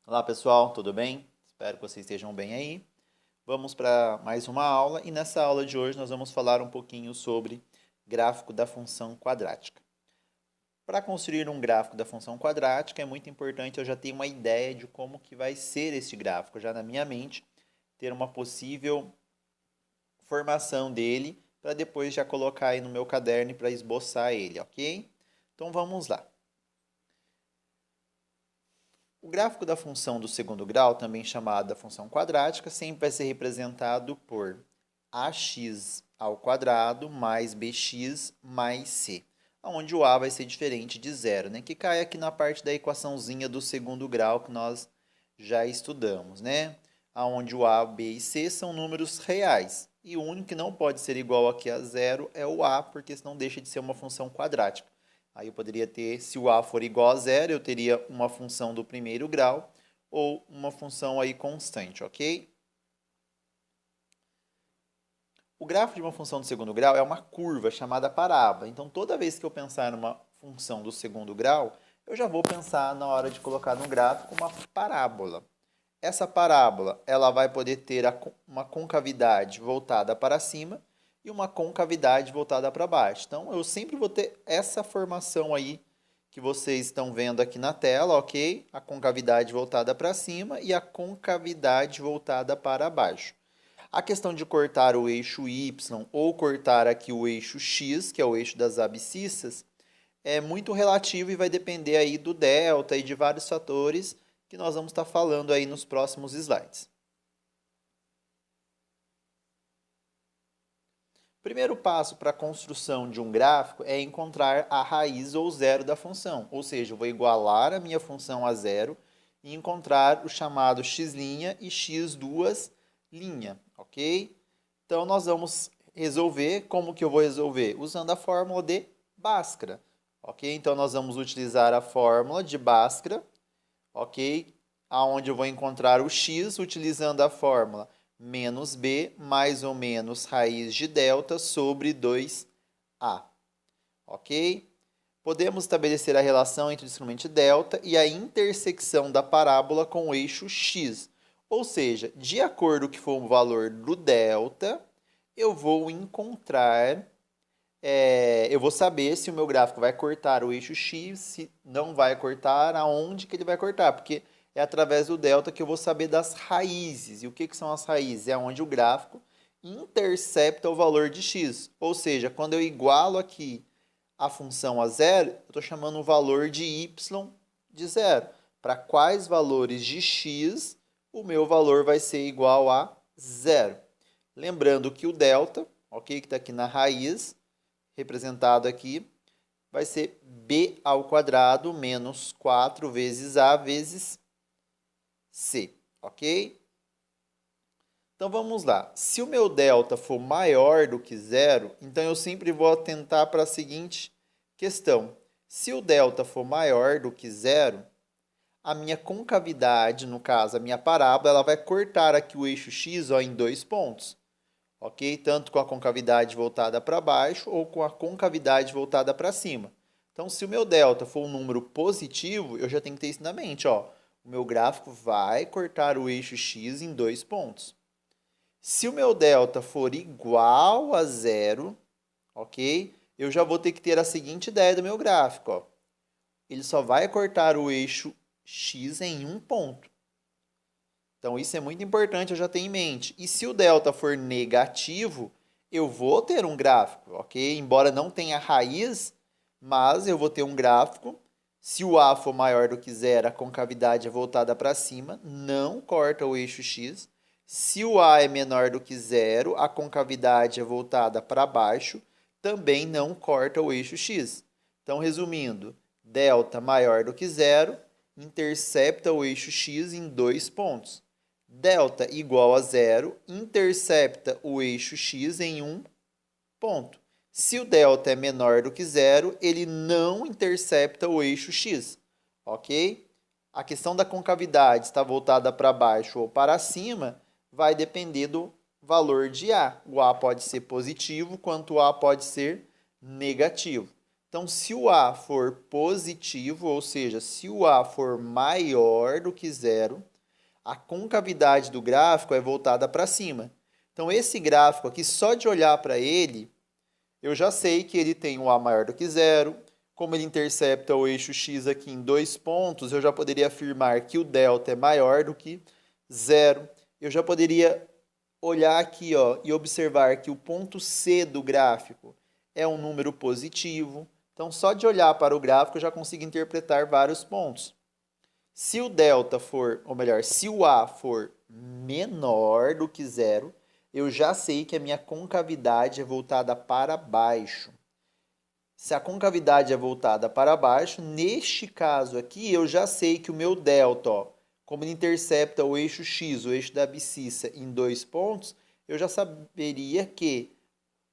Olá pessoal, tudo bem? Espero que vocês estejam bem aí. Vamos para mais uma aula e nessa aula de hoje nós vamos falar um pouquinho sobre gráfico da função quadrática. Para construir um gráfico da função quadrática é muito importante eu já ter uma ideia de como que vai ser esse gráfico, já na minha mente, ter uma possível formação dele para depois já colocar aí no meu caderno para esboçar ele, ok? Então vamos lá. O gráfico da função do segundo grau, também chamada função quadrática, sempre vai ser representado por ax ao quadrado mais bx mais c, onde o a vai ser diferente de zero, né? Que cai aqui na parte da equaçãozinha do segundo grau que nós já estudamos, né? Onde o a, b e c são números reais. E o único que não pode ser igual aqui a zero é o a, porque senão deixa de ser uma função quadrática. Aí eu poderia ter, se o a for igual a zero, eu teria uma função do primeiro grau ou uma função aí constante, ok? O gráfico de uma função do segundo grau é uma curva chamada parábola. Então, toda vez que eu pensar numa função do segundo grau, eu já vou pensar na hora de colocar no gráfico uma parábola. Essa parábola ela vai poder ter uma concavidade voltada para cima e uma concavidade voltada para baixo. Então, eu sempre vou ter essa formação aí que vocês estão vendo aqui na tela, ok? A concavidade voltada para cima e a concavidade voltada para baixo. A questão de cortar o eixo Y ou cortar aqui o eixo X, que é o eixo das abscissas, é muito relativo e vai depender aí do delta e de vários fatores que nós vamos estar falando aí nos próximos slides. O primeiro passo para a construção de um gráfico é encontrar a raiz ou zero da função, ou seja, eu vou igualar a minha função a zero e encontrar o chamado x' e x2', ok? Então, nós vamos resolver, como que eu vou resolver? Usando a fórmula de Bhaskara, ok? Então, nós vamos utilizar a fórmula de Bhaskara, ok? Aonde eu vou encontrar o x utilizando a fórmula menos b mais ou menos raiz de delta sobre 2a, ok? Podemos estabelecer a relação entre o discriminante delta e a intersecção da parábola com o eixo x. Ou seja, de acordo com que for o valor do delta, eu vou encontrar, eu vou saber se o meu gráfico vai cortar o eixo x, se não vai cortar, aonde que ele vai cortar, porque é através do delta que eu vou saber das raízes. E o que são as raízes? É onde o gráfico intercepta o valor de x. Ou seja, quando eu igualo aqui a função a zero, eu estou chamando o valor de y de zero. Para quais valores de x o meu valor vai ser igual a zero. Lembrando que o delta, ok, que está aqui na raiz, representado aqui, vai ser b ao quadrado menos 4 vezes a vezes c, ok? Então vamos lá. Se o meu delta for maior do que zero, então eu sempre vou atentar para a seguinte questão. Se o delta for maior do que zero, a minha concavidade, no caso a minha parábola, ela vai cortar aqui o eixo x ó, em dois pontos, ok? Tanto com a concavidade voltada para baixo ou com a concavidade voltada para cima. Então, se o meu delta for um número positivo, eu já tenho que ter isso na mente, ó. O meu gráfico vai cortar o eixo x em dois pontos. Se o meu delta for igual a zero, ok? Eu já vou ter que ter a seguinte ideia do meu gráfico, ó. Ele só vai cortar o eixo x em um ponto. Então, isso é muito importante eu já ter em mente. E se o delta for negativo, eu vou ter um gráfico, ok? Embora não tenha raiz, mas eu vou ter um gráfico. Se o a for maior do que zero, a concavidade é voltada para cima, não corta o eixo x. Se o a é menor do que zero, a concavidade é voltada para baixo, também não corta o eixo x. Então, resumindo, delta maior do que zero, intercepta o eixo x em dois pontos. Delta igual a zero, intercepta o eixo x em um ponto. Se o delta é menor do que zero, ele não intercepta o eixo x, ok? A questão da concavidade está voltada para baixo ou para cima, vai depender do valor de A. O A pode ser positivo, quanto o A pode ser negativo. Então, se o A for positivo, ou seja, se o A for maior do que zero, a concavidade do gráfico é voltada para cima. Então, esse gráfico aqui, só de olhar para ele, eu já sei que ele tem um A maior do que zero. Como ele intercepta o eixo X aqui em 2 pontos, eu já poderia afirmar que o delta é maior do que zero. Eu já poderia olhar aqui, ó, e observar que o ponto C do gráfico é um número positivo. Então, só de olhar para o gráfico, eu já consigo interpretar vários pontos. Se o delta for, ou melhor, se o A for menor do que zero, eu já sei que a minha concavidade é voltada para baixo. Se a concavidade é voltada para baixo, neste caso aqui, eu já sei que o meu delta, ó, como ele intercepta o eixo X, o eixo da abscissa, em 2 pontos, eu já saberia que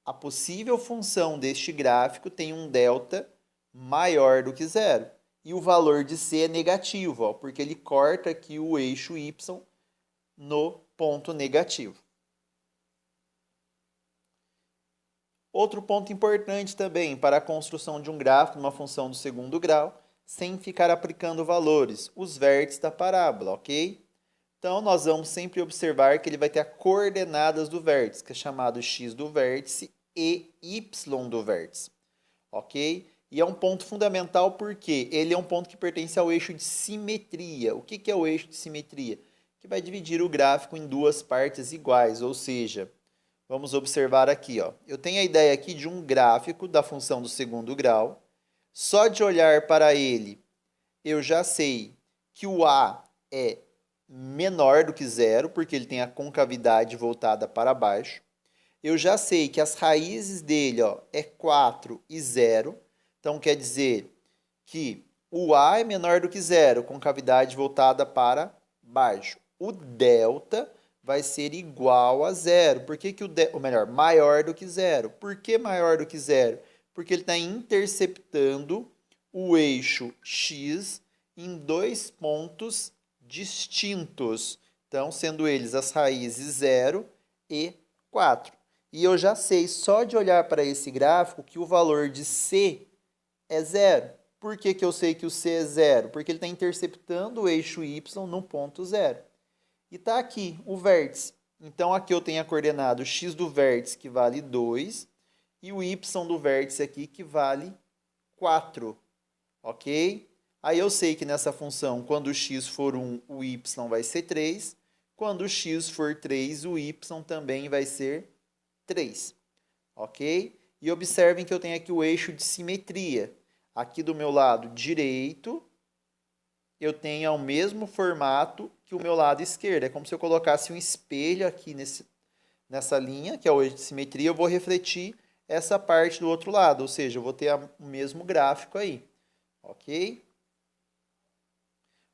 a possível função deste gráfico tem um delta maior do que zero. E o valor de C é negativo, ó, porque ele corta aqui o eixo Y no ponto negativo. Outro ponto importante também para a construção de um gráfico de uma função do segundo grau, sem ficar aplicando valores, os vértices da parábola, ok? Então, nós vamos sempre observar que ele vai ter as coordenadas do vértice, que é chamado x do vértice e y do vértice, ok? E é um ponto fundamental porque ele é um ponto que pertence ao eixo de simetria. O que é o eixo de simetria? Que vai dividir o gráfico em duas partes iguais, ou seja, vamos observar aqui, ó. Eu tenho a ideia aqui de um gráfico da função do segundo grau. Só de olhar para ele, eu já sei que o A é menor do que zero, porque ele tem a concavidade voltada para baixo. Eu já sei que as raízes dele, ó, é 4 e 0. Então, quer dizer que o A é menor do que zero, concavidade voltada para baixo. O delta vai ser igual a zero. Por que ou melhor, maior do que zero? Por que maior do que zero? Porque ele está interceptando o eixo X em 2 pontos distintos. Então, sendo eles as raízes 0 e 4. E eu já sei, só de olhar para esse gráfico, que o valor de C é zero. Por que eu sei que o C é zero? Porque ele está interceptando o eixo Y no ponto zero. E está aqui o vértice. Então, aqui eu tenho a coordenada x do vértice, que vale 2, e o y do vértice aqui, que vale 4. Ok? Aí eu sei que nessa função, quando o x for 1, o y vai ser 3. Quando o x for 3, o y também vai ser 3. Ok? E observem que eu tenho aqui o eixo de simetria. Aqui do meu lado direito, eu tenho o mesmo formato que o meu lado esquerdo. É como se eu colocasse um espelho aqui nessa linha, que é o eixo de simetria, eu vou refletir essa parte do outro lado, ou seja, eu vou ter o mesmo gráfico aí, ok?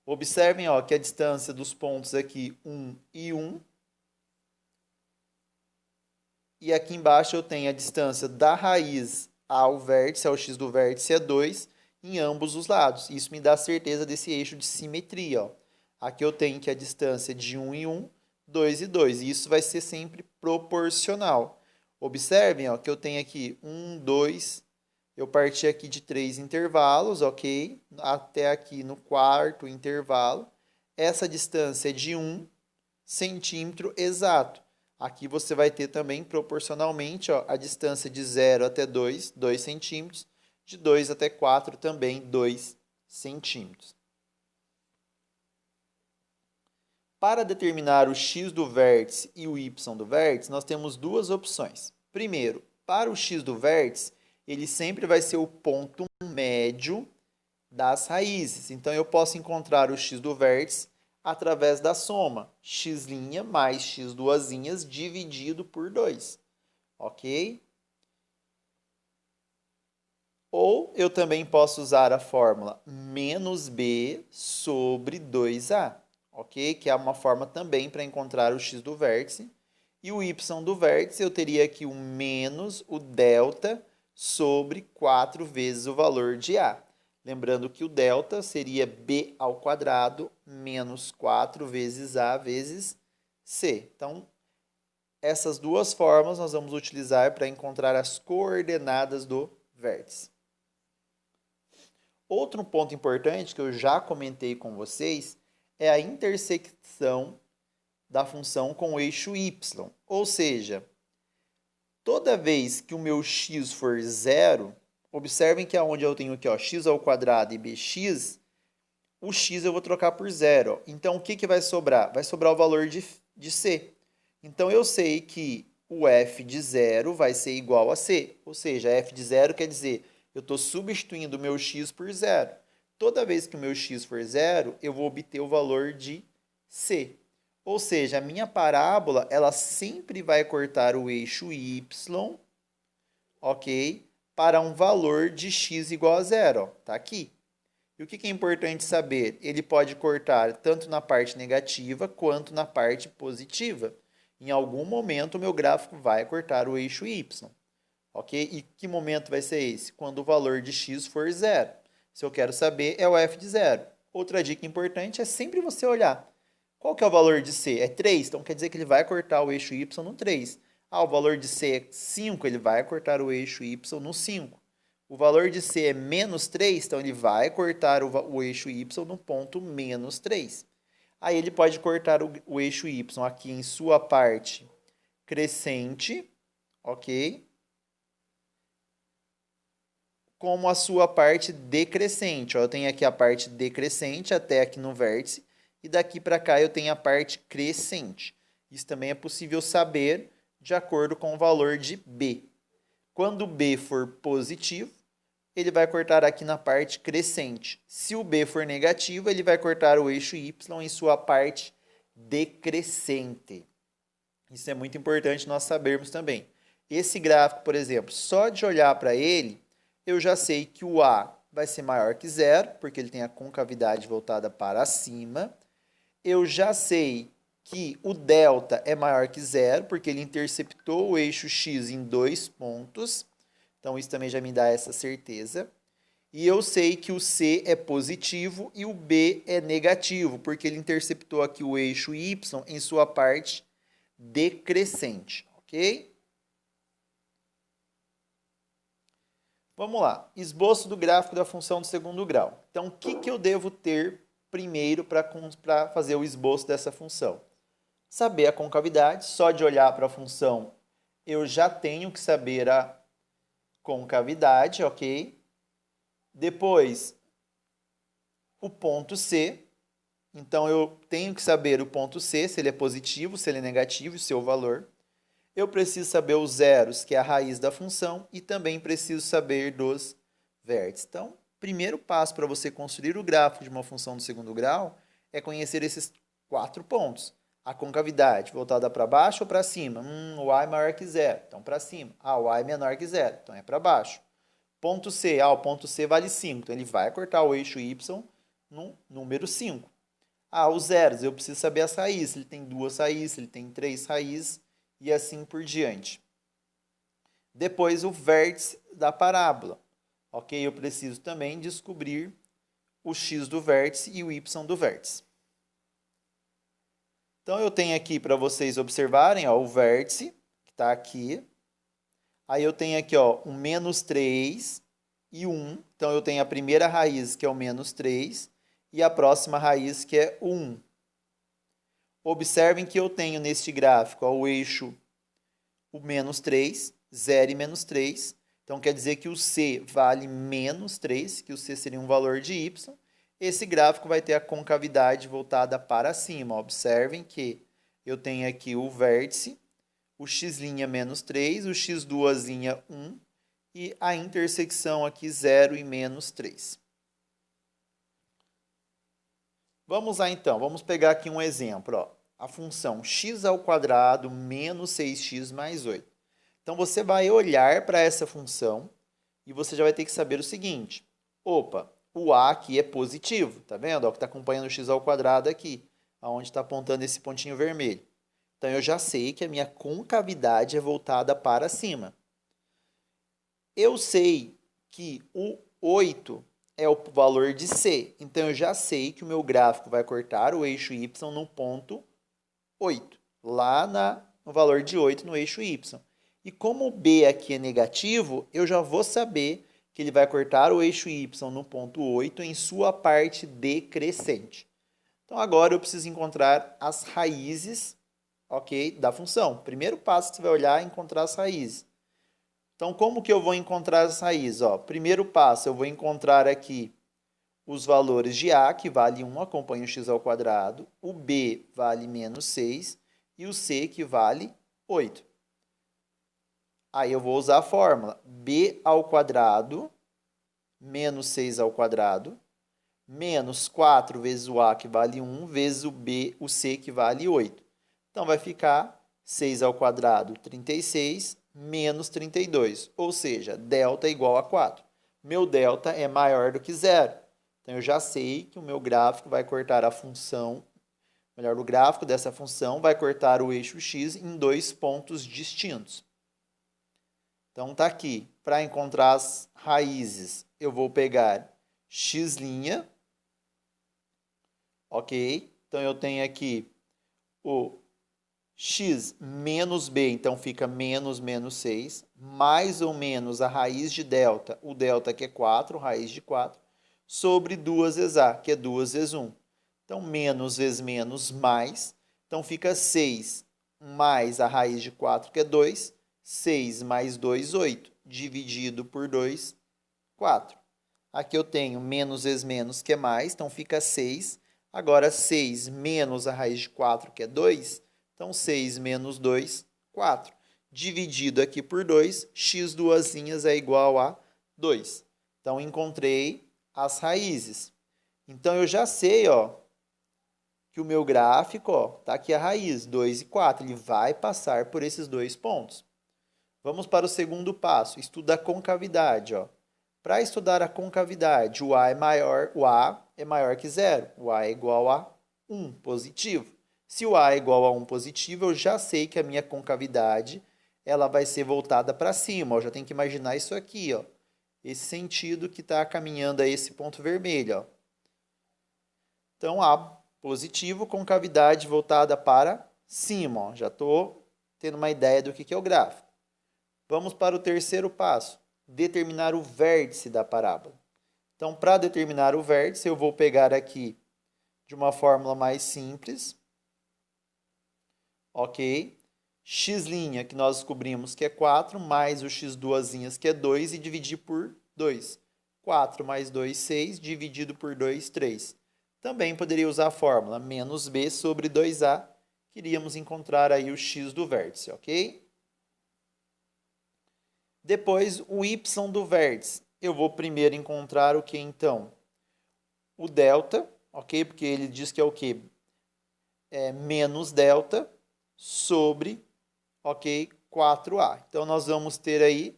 Observem, ó, que a distância dos pontos aqui, 1 e 1. E aqui embaixo eu tenho a distância da raiz ao vértice, ao x do vértice, é 2, em ambos os lados. Isso me dá a certeza desse eixo de simetria, ó. Aqui eu tenho que a distância é de 1 e 1, 2 e 2. E isso vai ser sempre proporcional. Observem, ó, que eu tenho aqui 1, 2, eu parti aqui de 3 intervalos, ok? Até aqui no quarto intervalo. Essa distância é de 1 centímetro exato. Aqui você vai ter também, proporcionalmente, ó, a distância de 0 até 2, 2 centímetros. De 2 até 4, também 2 centímetros. Para determinar o x do vértice e o y do vértice, nós temos duas opções. Primeiro, para o x do vértice, ele sempre vai ser o ponto médio das raízes. Então, eu posso encontrar o x do vértice através da soma x' mais x duasinhas dividido por 2. Ok? Ou eu também posso usar a fórmula menos b sobre 2a. Ok? Que é uma forma também para encontrar o x do vértice. E o y do vértice, eu teria aqui o menos o delta sobre 4 vezes o valor de a. Lembrando que o delta seria b ao quadrado menos 4 vezes a vezes c. Então, essas duas formas nós vamos utilizar para encontrar as coordenadas do vértice. Outro ponto importante que eu já comentei com vocês é a intersecção da função com o eixo y. Ou seja, toda vez que o meu x for zero, observem que aonde eu tenho aqui, ó, x ao quadrado e bx, o x eu vou trocar por zero. Ó. Então, o que vai sobrar? Vai sobrar o valor de c. Então, eu sei que o f de zero vai ser igual a c. Ou seja, f de zero quer dizer, eu estou substituindo o meu x por zero. Toda vez que o meu x for zero, eu vou obter o valor de c. Ou seja, a minha parábola, ela sempre vai cortar o eixo y, ok? Para um valor de x igual a zero, ó, tá aqui. E o que é importante saber? Ele pode cortar tanto na parte negativa quanto na parte positiva. Em algum momento, o meu gráfico vai cortar o eixo y, ok? E que momento vai ser esse? Quando o valor de x for zero. Se eu quero saber, é o f de zero. Outra dica importante é sempre você olhar. Qual que é o valor de c? É 3, então quer dizer que ele vai cortar o eixo y no 3. Ah, o valor de c é 5, ele vai cortar o eixo y no 5. O valor de c é menos 3, então ele vai cortar o eixo y no ponto menos 3. Aí ele pode cortar o eixo y aqui em sua parte crescente, ok? Como a sua parte decrescente. Ó, eu tenho aqui a parte decrescente até aqui no vértice, e daqui para cá eu tenho a parte crescente. Isso também é possível saber de acordo com o valor de b. Quando b for positivo, ele vai cortar aqui na parte crescente. Se o b for negativo, ele vai cortar o eixo y em sua parte decrescente. Isso é muito importante nós sabermos também. Esse gráfico, por exemplo, só de olhar para ele, eu já sei que o A vai ser maior que zero, porque ele tem a concavidade voltada para cima. Eu já sei que o delta é maior que zero, porque ele interceptou o eixo x em 2 pontos. Então, isso também já me dá essa certeza. E eu sei que o C é positivo e o B é negativo, porque ele interceptou aqui o eixo Y em sua parte decrescente, ok? Vamos lá. Esboço do gráfico da função do segundo grau. Então, o que eu devo ter primeiro para fazer o esboço dessa função? Saber a concavidade. Só de olhar para a função, eu já tenho que saber a concavidade, ok? Depois, o ponto C. Então, eu tenho que saber o ponto C, se ele é positivo, se ele é negativo, o seu valor. Eu preciso saber os zeros, que é a raiz da função, e também preciso saber dos vértices. Então, primeiro passo para você construir o gráfico de uma função do segundo grau é conhecer esses 4 pontos. A concavidade voltada para baixo ou para cima? O y maior que zero, então para cima. O y menor que zero, então é para baixo. Ponto C, o ponto C vale 5, então ele vai cortar o eixo y no número 5. Os zeros, eu preciso saber as raízes, se ele tem 2 raízes, se ele tem 3 raízes, e assim por diante. Depois, o vértice da parábola. Ok? Eu preciso também descobrir o x do vértice e o y do vértice. Então, eu tenho aqui para vocês observarem, ó, o vértice, que está aqui. Aí eu tenho aqui, ó, um menos 3 e 1. Então, eu tenho a primeira raiz, que é o menos 3, e a próxima raiz, que é o 1. Observem que eu tenho neste gráfico, ó, o eixo o menos 3, 0 e menos 3. Então, quer dizer que o C vale menos 3, que o C seria um valor de Y. Esse gráfico vai ter a concavidade voltada para cima. Observem que eu tenho aqui o vértice, o x' menos 3, o x2' 1 e a intersecção aqui 0 e menos 3. Vamos lá então, vamos pegar aqui um exemplo. Ó. A função x ao quadrado menos 6x mais 8. Então, você vai olhar para essa função e você já vai ter que saber o seguinte. Opa, o a aqui é positivo, tá vendo? Ó, que está acompanhando o x ao quadrado aqui, onde está apontando esse pontinho vermelho. Então, eu já sei que a minha concavidade é voltada para cima. Eu sei que o 8 é o valor de C. Então, eu já sei que o meu gráfico vai cortar o eixo Y no ponto 8, lá no valor de 8 no eixo Y. E como o B aqui é negativo, eu já vou saber que ele vai cortar o eixo y no ponto 8 em sua parte decrescente. Então, agora eu preciso encontrar as raízes, ok, da função. Primeiro passo que você vai olhar é encontrar as raízes. Então, como que eu vou encontrar as raízes? Ó, primeiro passo, eu vou encontrar aqui os valores de A, que vale 1, acompanha o x ao quadrado, o B vale menos 6 e o C, que vale 8. Aí eu vou usar a fórmula b ao quadrado menos 6 ao quadrado menos 4 vezes o A, que vale 1, vezes o C, que vale 8. Então, vai ficar 6 ao quadrado, 36, menos 32, ou seja, delta é igual a 4. Meu delta é maior do que zero. Então, eu já sei que o meu gráfico vai cortar a função, melhor, o gráfico dessa função vai cortar o eixo x em dois pontos distintos. Então, tá aqui. Para encontrar as raízes, eu vou pegar x', ok? Então, eu tenho aqui o x menos b, então fica menos 6, mais ou menos a raiz de delta, o delta que é 4, raiz de 4, sobre 2 vezes a, que é 2 vezes 1. Então, menos vezes menos, mais. Então, fica 6 mais a raiz de 4, que é 2. 6 mais 2, 8. Dividido por 2, 4. Aqui eu tenho menos vezes menos, que é mais. Então, fica 6. Agora, 6 menos a raiz de 4, que é 2. Então, 6 menos 2, 4. Dividido aqui por 2, x duas linhas é igual a 2. Então, encontrei as raízes. Então, eu já sei, ó, que o meu gráfico, ó, tá aqui a raiz, 2 e 4. Ele vai passar por esses dois pontos. Vamos para o segundo passo, estuda a concavidade. Para estudar a concavidade, o A é maior que zero. O A é igual a 1, positivo. Se o A é igual a 1 positivo, eu já sei que a minha concavidade ela vai ser voltada para cima. Eu já tenho que imaginar isso aqui, ó. Esse sentido que está caminhando a esse ponto vermelho. Ó. Então, A positivo, concavidade voltada para cima. Ó. Já estou tendo uma ideia do que é o gráfico. Vamos para o terceiro passo, determinar o vértice da parábola. Então, para determinar o vértice, eu vou pegar aqui de uma fórmula mais simples, ok? X', que nós descobrimos que é 4, mais o x duas linhas, que é 2, e dividir por 2. 4 mais 2, 6, dividido por 2, 3. Também poderia usar a fórmula menos b sobre 2a, queríamos encontrar aí o x do vértice, ok? Depois, o y do vértice. Eu vou primeiro encontrar o que, então? O delta, ok? Porque ele diz que é o quê? É menos delta sobre, ok? 4a. Então, nós vamos ter aí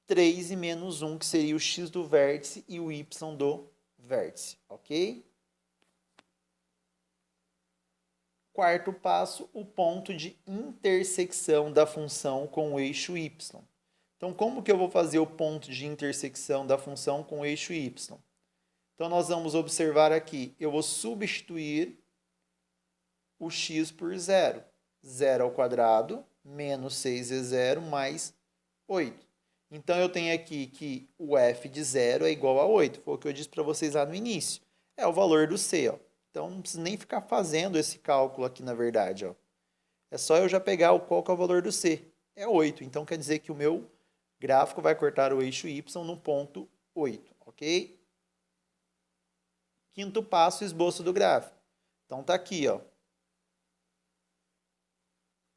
3 e menos 1, que seria o x do vértice e o y do vértice, ok? Quarto passo, o ponto de intersecção da função com o eixo y. Então, como que eu vou fazer o ponto de intersecção da função com o eixo y? Então, nós vamos observar aqui, eu vou substituir o x por zero. 0 ao quadrado, menos 6 vezes 0, mais 8. Então, eu tenho aqui que o f de 0 é igual a 8. Foi o que eu disse para vocês lá no início. É o valor do c, ó. Então, não preciso nem ficar fazendo esse cálculo aqui, na verdade. Ó. É só eu já pegar qual que é o valor do C. É 8. Então, quer dizer que o meu gráfico vai cortar o eixo Y no ponto 8. Ok? Quinto passo, esboço do gráfico. Então, tá aqui, ó.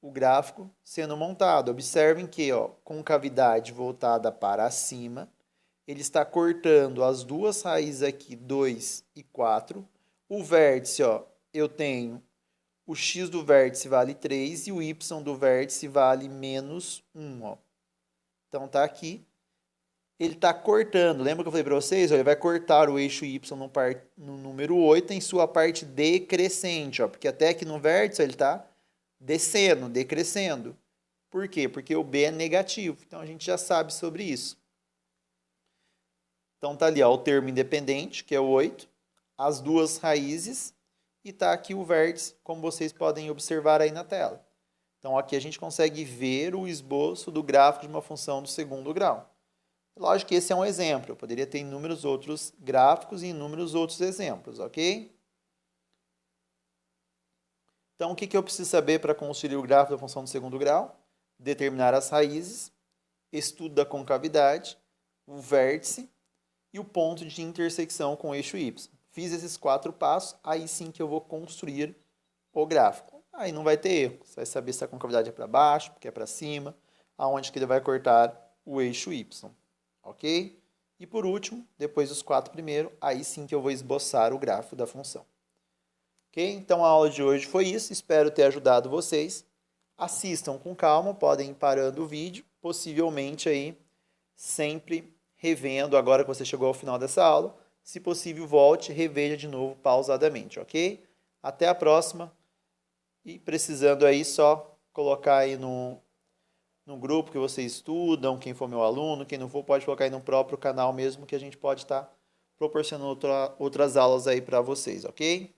O gráfico sendo montado. Observem que, ó, concavidade voltada para cima. Ele está cortando as duas raízes aqui, 2 e 4. O vértice, ó, eu tenho o x do vértice vale 3 e o y do vértice vale menos 1. Ó. Então, tá aqui. Ele está cortando. Lembra que eu falei para vocês? Ó, ele vai cortar o eixo y no número 8 em sua parte decrescente. Ó, porque até aqui no vértice ele está descendo, decrescendo. Por quê? Porque o b é negativo. Então, a gente já sabe sobre isso. Então, tá ali ó, o termo independente, que é o 8. As duas raízes e está aqui o vértice, como vocês podem observar aí na tela. Então, aqui a gente consegue ver o esboço do gráfico de uma função do segundo grau. Lógico que esse é um exemplo, eu poderia ter inúmeros outros gráficos e inúmeros outros exemplos, ok? Então, o que eu preciso saber para construir o gráfico da função do segundo grau? Determinar as raízes, estudo da concavidade, o vértice e o ponto de intersecção com o eixo y. Fiz esses 4 passos, aí sim que eu vou construir o gráfico. Aí não vai ter erro, você vai saber se a concavidade é para baixo, porque é para cima, aonde que ele vai cortar o eixo y, ok? E por último, depois dos 4 primeiros, aí sim que eu vou esboçar o gráfico da função. Ok? Então a aula de hoje foi isso, espero ter ajudado vocês. Assistam com calma, podem ir parando o vídeo, possivelmente aí sempre revendo agora que você chegou ao final dessa aula. Se possível, volte e reveja de novo pausadamente, ok? Até a próxima. E precisando aí, só colocar aí no grupo que vocês estudam, quem for meu aluno, quem não for, pode colocar aí no próprio canal mesmo, que a gente pode estar proporcionando outras aulas aí para vocês, ok?